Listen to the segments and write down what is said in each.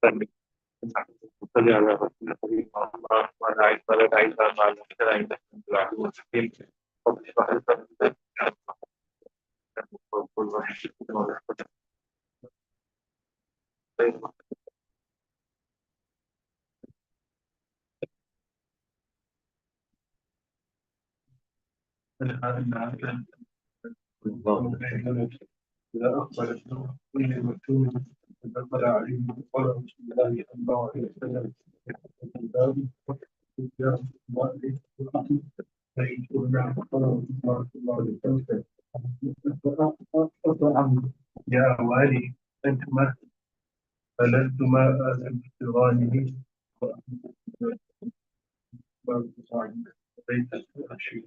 صلي على رسول الكريم وعلى عيسى وعلى عيسى وعلى عيسى العليم الحكيم رب اشرح لي صدري إذا أقبل النور كل مكتوم تدبر عليه قال رسول الله صلى الله عليه وسلم في الباب يا الله فيقولنا قال رسول الله صلى الله عليه وسلم يا والي أنتما فلستما آدم بغانه ليس الشيء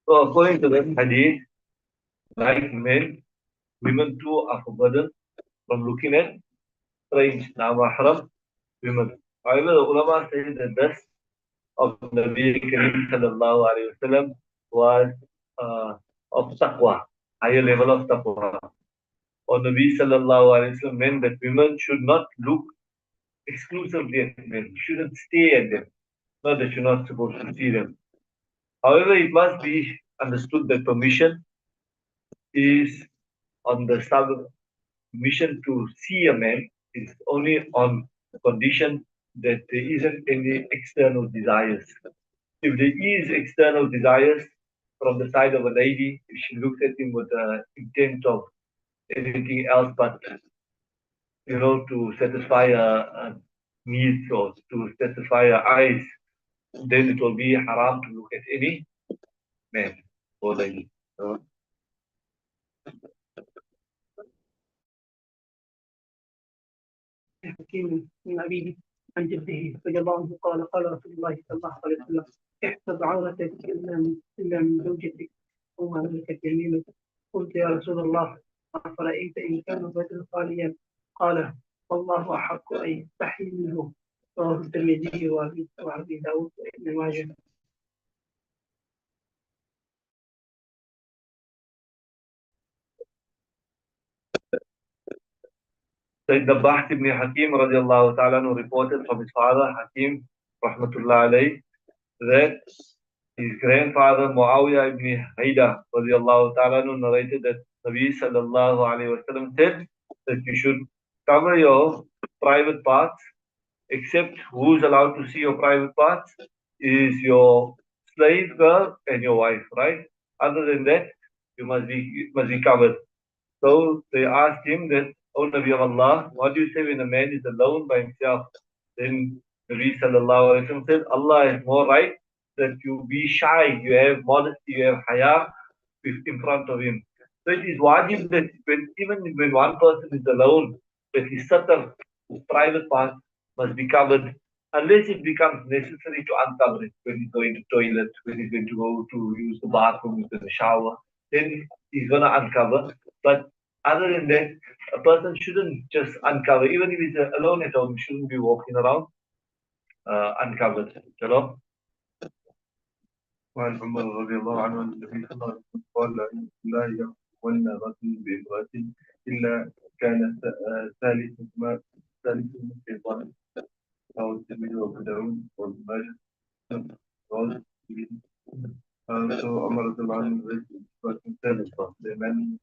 So according to the hadith, like men, women too are forbidden from looking at strange non-mahram women. However, the ulama say that this of Nabi Kareem sallallahu alayhi wasallam was of taqwa, higher level of taqwa. Or Nabi sallallahu alayhi wasallam meant that women should not look exclusively at men, shouldn't stay at them, not that you're not supposed to see them. However, it must be understood that permission is on the submission to see a man is only on condition that there isn't any external desires. If there is external desires from the side of a lady, if she looks at him with the intent of anything else but, to satisfy her needs or to satisfy her eyes, then it will be haram to look at any man or lady. حكيم من أبيه عن جده رضي الله عنه قال قال رسول الله صلى الله عليه وسلم احفظ عورتك إلا من زوجتك وما ملكت يمينك. قلت يا رسول الله أفرأيت إن كان الرجل خاليا؟ قال والله أحق أن يستحي منه. رواه الترمذي وأبي داود وابن ماجه. Sayyid Nabaht ibn Hakim radiallahu ta'ala reported from his father Hakim rahmatullah alayh that his grandfather Muawiyah ibn Haida radiallahu ta'ala narrated that Nabi sallallahu alayhi wasallam said that you should cover your private parts, except who's allowed to see your private parts is your slave girl and your wife, right? Other than that, you must be covered. So they asked him that, O Nabi of Allah, what do you say when a man is alone by himself? Then Nabi sallallahu alayhi wa sallam said, Allah is more right that you be shy, you have modesty, you have haya in front of him. So it is wajib that even when one person is alone, that his satar, his private part must be covered, unless it becomes necessary to uncover it when he's going to toilet, when he's going to go to use the bathroom, use the shower, then he's going to uncover. But other than that, a person shouldn't just uncover. Even if he's alone at home, he shouldn't be walking around uncovered. Hello? وعن عمر رضي الله عنه أن النبي صلى الله عليه وسلم قال لا يقولن رجل بامرأة إلا كان ثالثهما الشيطان أو الترمذي وأبو داود وابن ماجه. So Umar رضي الله عنه was concerned about the man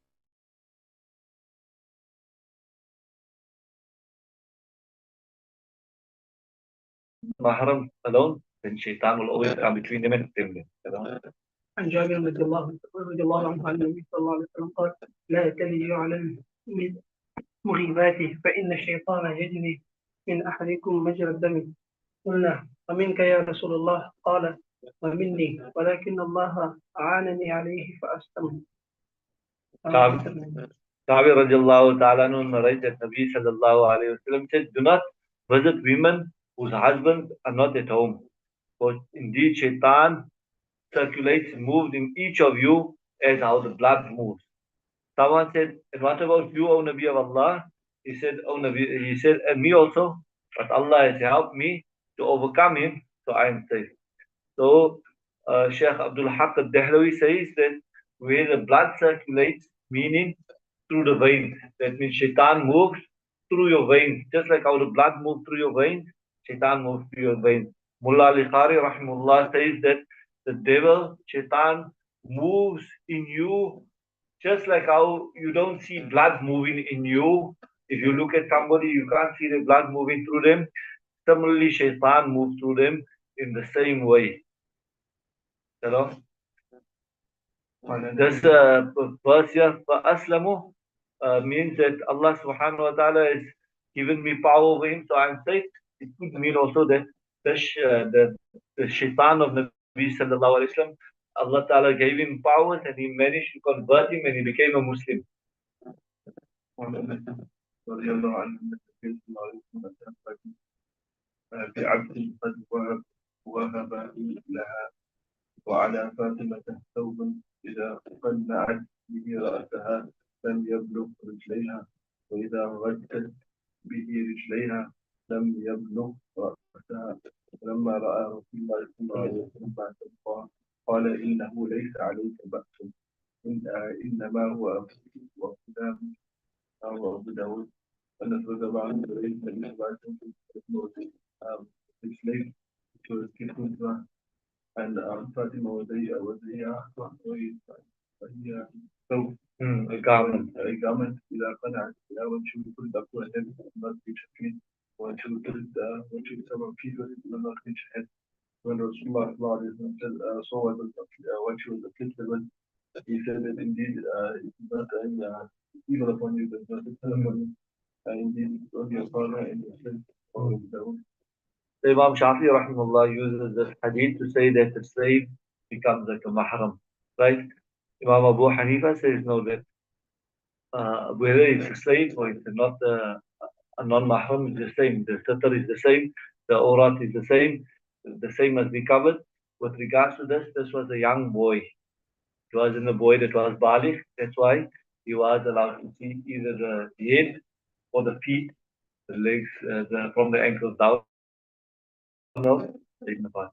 mahram alone, then shaitan will always come between them and them. عن جابر رضي الله عنه عن النبي صلى الله عليه وسلم قال لا تلجوا على مغيباته فإن الشيطان يجري من أحدكم مجرى الدم. قلنا ومنك يا رسول الله؟ قال ومني ولكن الله أعانني عليه فأستمه. Jabir radiallahu ta'ala narrates that Nabi sallallahu alayhi wa sallam said, do not visit women whose husbands are not at home. For indeed, shaitan circulates, moves in each of you as how the blood moves. Someone said, and what about you, O Nabi of Allah? He said, O Nabi, he said, and me also, but Allah has helped me to overcome him, so I am safe. So Sheikh Abdul Haq al-Dahlawi says that where the blood circulates, meaning through the veins. That means shaitan moves through your veins. Just like how the blood moves through your veins, shaitan moves through your veins. Mullah Ali Qari rahimullah says that the devil, shaitan, moves in you just like how you don't see blood moving in you. If you look at somebody, you can't see the blood moving through them. Similarly, shaitan moves through them in the same way. You know? This verse here, فَأَسْلَمُ, means that Allah subhanahu wa ta'ala has given me power over him, so I'm safe. It could mean also that the shaitan of Nabi sallallahu alayhi wa sallam, Allah ta'ala gave him powers and he managed to convert him and he became a Muslim. بعبد قد وهب لها وعلى فاطمة ثوب إذا قنعت به رأسها لم يبلغ رجليها وإذا غدت به رجليها لم يبلغ رأسها. فلما رأى رسول الله صلى الله عليه وسلم قال إنه ليس عليك بأس إنما هو وفلان أو أبو داود أن فرد عن بريد النبي صلى الله عليه وسلم رجليه وكفوتها and Fatima was فهي ثوب a garment إذا قنعت when she would put it up to her head not reach her feet when she would put it when she would tell her feet it would not reach her head when Rasulullah saw what she was afflicted with he said that indeed it is not an evil upon you but not a ceremony indeed it's only a corner and your sins or so Imam Shafi rahimahullah uses this hadith to say that the slave becomes like a mahram, right? Imam Abu Hanifa says no, that whether it's a slave or it's not a non-mahram is the same. The satar is the same, the aurat is the same must be covered. With regards to this was a young boy. It wasn't a boy that was baligh. That's why he was allowed to see either the head or the feet, the legs, from the ankles down. No, dignified.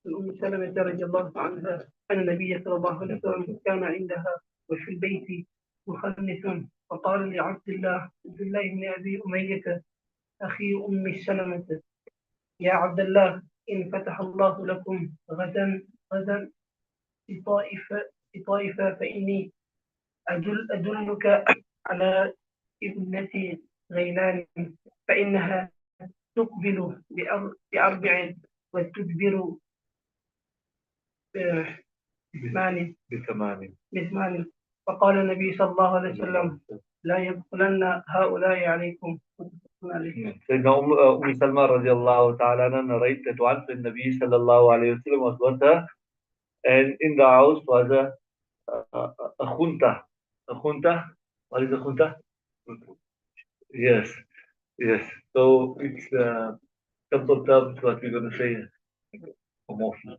أم سلمة رضي الله عنها أن النبي صلى الله عليه وسلم كان عندها وفي البيت مخنث فقال لعبد الله بن أبي أمية أخي أم سلمة يا عبد الله إن فتح الله لكم غدا في طائفة فإني أدلك على ابنة غيلان فإنها تقبل بأربع وتدبر بثمان فقال النبي صلى الله عليه وسلم لا يدخلن هؤلاء عليكم. Sayyidina Salma radiallahu ta'ala narrates that once when Nabi sallallahu alayhi wa sallam was with her, and in the house was a khunta. A khunta? What is a khunta? Yes, yes. So it's simple terms what we're going to say promotion.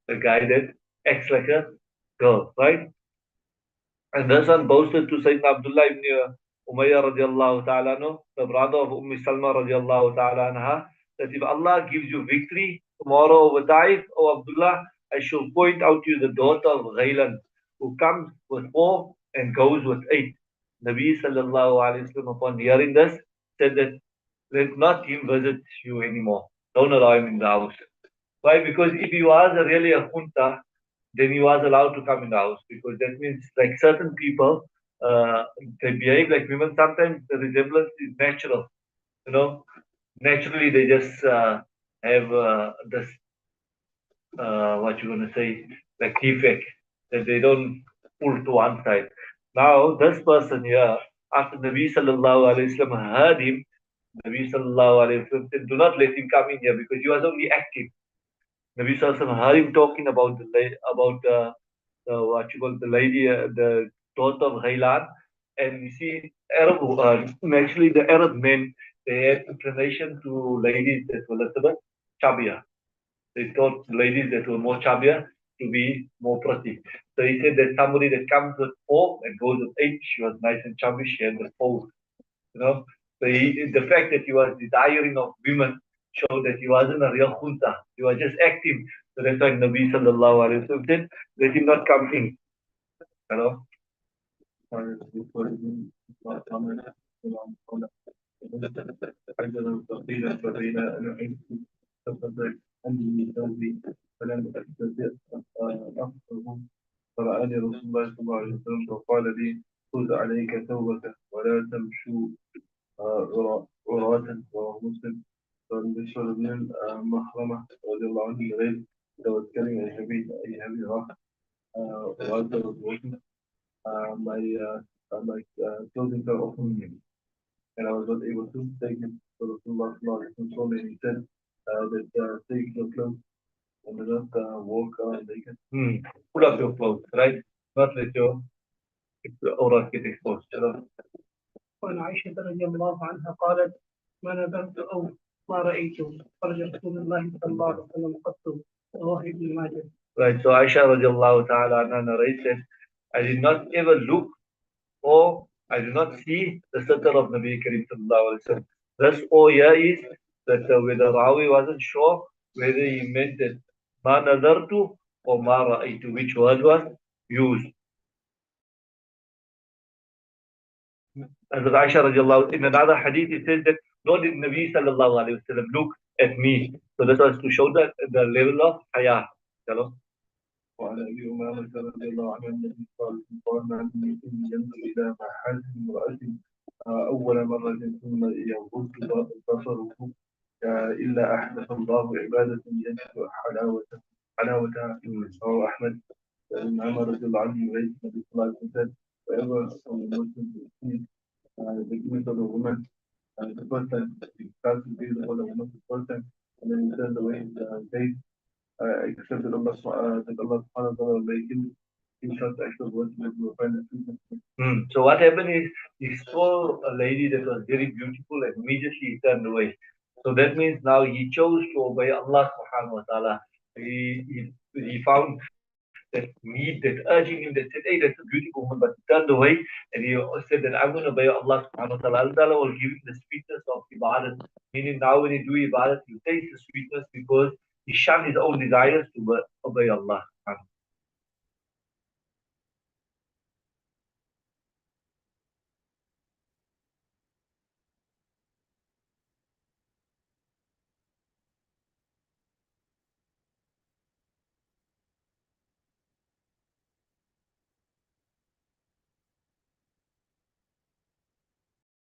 A guy that acts like a girl, right? And this one boasted to Sayyidina Abdullah ibn Umayyah radiallahu ta'ala, the brother of Salma radiallahu ta'ala anha, that if Allah gives you victory tomorrow over Taif, O Abdullah, I shall point out to you the daughter of Ghaylan, who comes with 4 and goes with 8. Nabi sallallahu alayhi wa sallam, upon hearing this, said that let not him visit you anymore. Don't allow him in the house. Why? Because if he was really a junta, then he was allowed to come in the house, because that means like certain people, they behave like women. Sometimes the resemblance is natural, naturally they just have this, what you're going to say, like defect, that they don't pull to one side. Now, this person here, after Nabi sallallahu alayhi wa sallam heard him, Nabi sallallahu alayhi wa sallam said, do not let him come in here, because he was only active. Nabi sallallahu alayhi wa sallam heard him talking about what you call the lady, the daughter of Ghailan, and you see Arab, naturally the Arab men, they had inclination to ladies that were a little bit chubbier. They thought ladies that were more chubbier to be more pretty. So he said that somebody that comes with 4 and goes with 8, she was nice and chubby, she had the 4, you know. So the fact that he was desiring of women showed that he wasn't a real junta. He was just acting. So that's why Nabi sallallahu alayhi wa sallam said, let him not come in. You know. حجرا ثقيلا فبين أن تفضل عني ثوبي فلم أستطع أخذه فرآني رسول الله صلى الله عليه وسلم فقال لي خذ عليك ثوبك ولا تمشوا عراة رواه مسلم. فبشر بن مخرمة رضي الله عنه غير توكلي أي heavy rock was working my clothing fell off me and I was not able to take it. So Rasulullah sallallahu alaihi wasallam told me, he said that take your clothes and do not walk naked. Pull up your clothes, right? Not let your aura get exposed. وعن عائشة رضي الله عنها قالت ما نظرت أو ما رأيت خرج رسول الله صلى الله عليه وسلم قط رواه ابن ماجه. Right, so Aisha radiallahu ta'ala anha narrated, I did not ever look or I do not see the sitter of Nabi Karim sallallahu alaihi wasallam. This or here is that whether Rawi wasn't sure whether he meant that ma nadartu or ma ra'aytu, which word was used. As Aisha radiallahu, in another hadith it says that nor did Nabi sallallahu alaihi wasallam look at me. So this was to show that the level of haya. وعن ابي امامه رضي الله عنه النبي قال ما منكم ينظر الى محل امراه اول مره ثم يغض بصره الا احدث الله عباده يجد حلاوتها رواه احمد. ابن عمر رضي الله عنه يريد النبي صلى الله عليه وسلم wherever a Muslim sees the image of a woman the first time he starts to gaze upon a woman the first time and then he turns away his gaze except that Allah subhanahu wa ta'ala will make him short actual words that will find it. So what happened is he saw a lady that was very beautiful and immediately he turned away. So that means now he chose to obey Allah subhanahu wa ta'ala. He found that need, that urging him, that said, hey, that's a beautiful woman, but he turned away and he said that I'm going to obey Allah subhanahu wa ta'ala. Allah Ta'ala will give him the sweetness of ibadat. Meaning now when you do ibadat, you taste the sweetness because he shunned his own desires to obey Allah.